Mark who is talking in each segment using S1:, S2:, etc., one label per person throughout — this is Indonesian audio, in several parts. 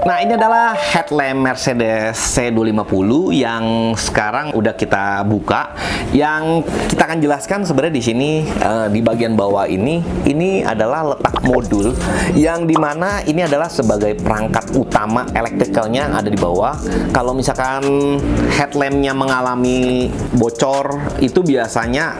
S1: Nah, ini adalah headlamp Mercedes C250 yang sekarang udah kita buka. Yang kita akan jelaskan sebenarnya di sini di bagian bawah ini adalah letak modul yang dimana ini adalah sebagai perangkat utama elektrikalnya yang ada di bawah. Kalau misalkan headlampnya mengalami bocor, itu biasanya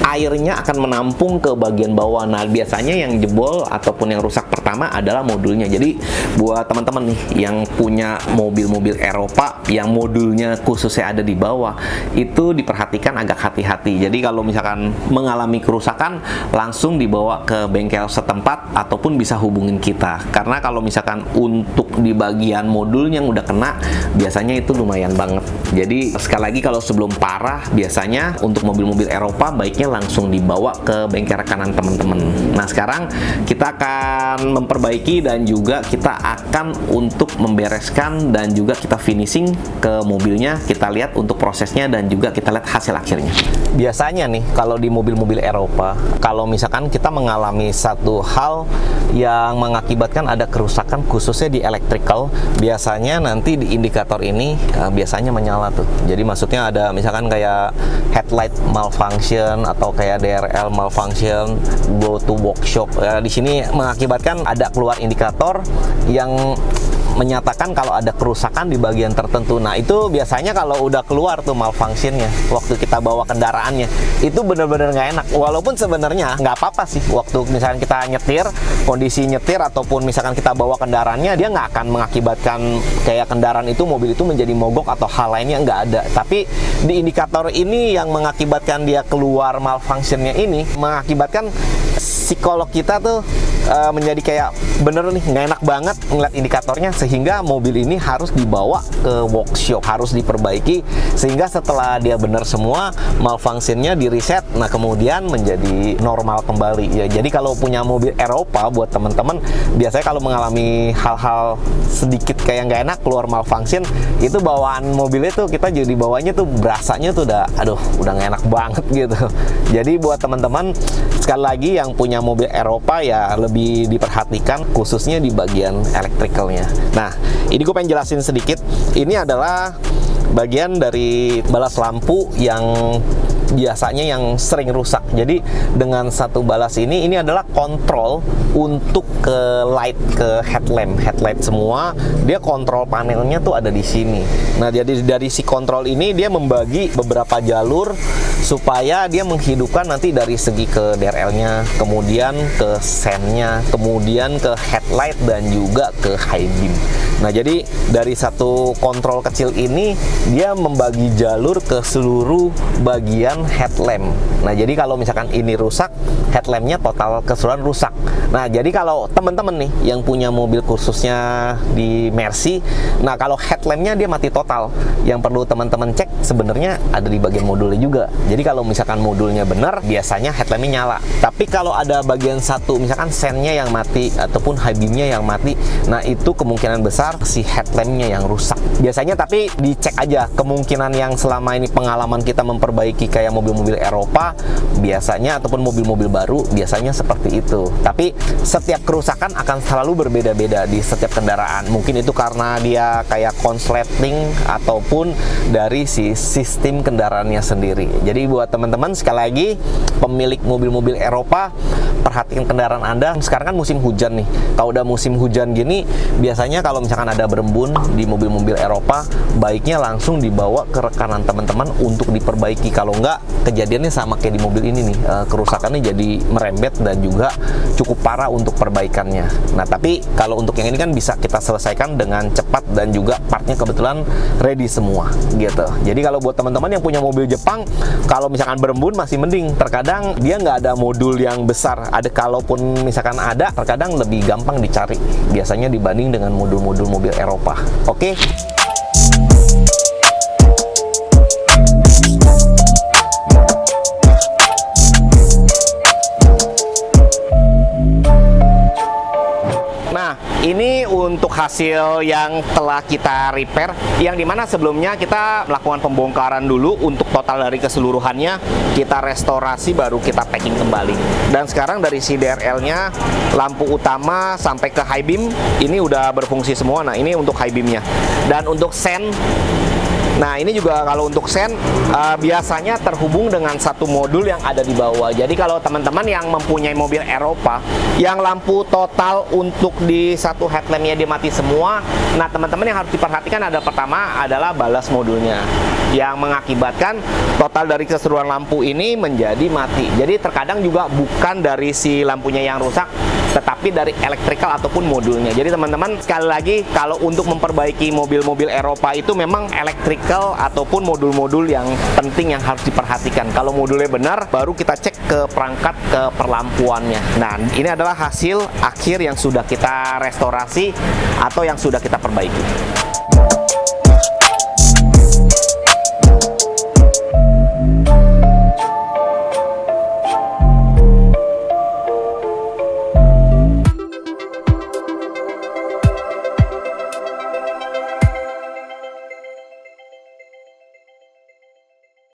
S1: airnya akan menampung ke bagian bawah. Nah, biasanya yang jebol ataupun yang rusak pertama adalah modulnya. Jadi buat teman-teman nih yang punya mobil-mobil Eropa yang modulnya khususnya ada di bawah, itu diperhatikan agak hati-hati. Jadi kalau misalkan mengalami kerusakan, langsung dibawa ke bengkel setempat ataupun bisa hubungin kita. Karena kalau misalkan untuk di bagian modul yang udah kena, biasanya itu lumayan banget. Jadi sekali lagi, kalau sebelum parah, biasanya untuk mobil-mobil Eropa baiknya langsung dibawa ke bengkel rekanan teman-teman. Nah, sekarang kita akan memperbaiki dan juga kita akan untuk membereskan dan juga kita finishing ke mobilnya. Kita lihat untuk prosesnya dan juga kita lihat hasil akhirnya. Biasanya nih, kalau di mobil-mobil Eropa, kalau misalkan kita mengalami satu hal yang mengakibatkan ada kerusakan khususnya di electrical, biasanya nanti di indikator ini biasanya menyala tuh. Jadi maksudnya ada misalkan kayak headlight malfunction atau kayak DRL malfunction, go to workshop. Di sini mengakibatkan ada keluar indikator yang menyatakan kalau ada kerusakan di bagian tertentu. Nah, itu biasanya kalau udah keluar tuh malfunctionnya waktu kita bawa kendaraannya, itu bener-bener nggak enak. Walaupun sebenarnya nggak apa-apa sih, waktu misalkan kita nyetir, kondisi nyetir ataupun misalkan kita bawa kendaraannya, dia nggak akan mengakibatkan kayak kendaraan itu, mobil itu menjadi mogok atau hal lainnya, nggak ada. Tapi di indikator ini yang mengakibatkan dia keluar malfunctionnya ini, mengakibatkan psikolog kita tuh menjadi kayak bener nih nggak enak banget ngeliat indikatornya, sehingga mobil ini harus dibawa ke workshop, harus diperbaiki, sehingga setelah dia bener semua, malfunctionnya di reset, nah kemudian menjadi normal kembali ya. Jadi kalau punya mobil Eropa, buat teman-teman, biasanya kalau mengalami hal-hal sedikit kayak nggak enak, keluar malfunction, itu bawaan mobilnya tuh kita jadi bawanya tuh berasanya tuh udah udah nggak enak banget gitu. Jadi buat teman-teman, sekali lagi yang punya mobil Eropa ya lebih diperhatikan khususnya di bagian elektrikalnya. Nah, ini gue pengen jelasin sedikit. Ini adalah bagian dari balas lampu yang biasanya yang sering rusak. Jadi dengan satu balas ini adalah kontrol untuk ke light, ke headlight semua. Dia kontrol panelnya tuh ada di sini. Nah, jadi dari si kontrol ini dia membagi beberapa jalur supaya dia menghidupkan nanti dari segi ke DRL-nya, kemudian ke sen-nya, kemudian ke headlight dan juga ke high beam. Nah, jadi dari satu kontrol kecil ini dia membagi jalur ke seluruh bagian headlamp. Nah, jadi kalau misalkan ini rusak, headlampnya total keseluruhan rusak. Nah, jadi kalau teman-teman nih yang punya mobil khususnya di Mercy, nah kalau headlampnya dia mati total, yang perlu teman-teman cek sebenarnya ada di bagian modulnya juga. Jadi kalau misalkan modulnya benar, biasanya headlampnya nyala. Tapi kalau ada bagian satu, misalkan sen-nya yang mati ataupun high beam-nya yang mati, nah itu kemungkinan besar si headlampnya yang rusak. Biasanya tapi dicek aja, kemungkinan yang selama ini pengalaman kita memperbaiki kayak mobil-mobil Eropa, biasanya ataupun mobil-mobil baru biasanya seperti itu. Tapi setiap kerusakan akan selalu berbeda-beda di setiap kendaraan. Mungkin itu karena dia kayak konsleting ataupun dari si sistem kendaraannya sendiri. Jadi buat teman-teman, sekali lagi pemilik mobil-mobil Eropa, perhatikan kendaraan Anda. Sekarang kan musim hujan nih. Kalau udah musim hujan gini, biasanya kalau misalkan ada berembun di mobil-mobil Eropa, baiknya langsung dibawa ke rekanan teman-teman untuk diperbaiki. Kalau enggak, kejadiannya sama kayak di mobil ini nih, kerusakannya jadi merembet dan juga cukup parah untuk perbaikannya. Nah, tapi kalau untuk yang ini kan bisa kita selesaikan dengan cepat dan juga partnya kebetulan ready semua gitu. Jadi kalau buat teman-teman yang punya mobil Jepang, kalau misalkan berembun masih mending. Terkadang dia nggak ada modul yang besar. Ada, kalaupun misalkan ada, terkadang lebih gampang dicari biasanya dibanding dengan modul-modul mobil Eropa. Oke. Nah, ini untuk untuk hasil yang telah kita repair, yang dimana sebelumnya kita melakukan pembongkaran dulu untuk total dari keseluruhannya, kita restorasi baru kita packing kembali. Dan sekarang dari CDRL-nya, lampu utama sampai ke high beam ini udah berfungsi semua. Nah, ini untuk high beamnya. Dan untuk sen, nah ini juga kalau untuk sen biasanya terhubung dengan satu modul yang ada di bawah. Jadi kalau teman-teman yang mempunyai mobil Eropa yang lampu total untuk di satu headlampnya dia mati semua, nah teman-teman yang harus diperhatikan ada pertama adalah balas modulnya, yang mengakibatkan total dari keseluruhan lampu ini menjadi mati. Jadi terkadang juga bukan dari si lampunya yang rusak, tetapi dari elektrikal ataupun modulnya. Jadi teman-teman, sekali lagi, kalau untuk memperbaiki mobil-mobil Eropa itu memang elektrikal ataupun modul-modul yang penting yang harus diperhatikan. Kalau modulnya benar, baru kita cek ke perangkat, ke perlampuannya. Nah, ini adalah hasil akhir yang sudah kita restorasi atau yang sudah kita perbaiki.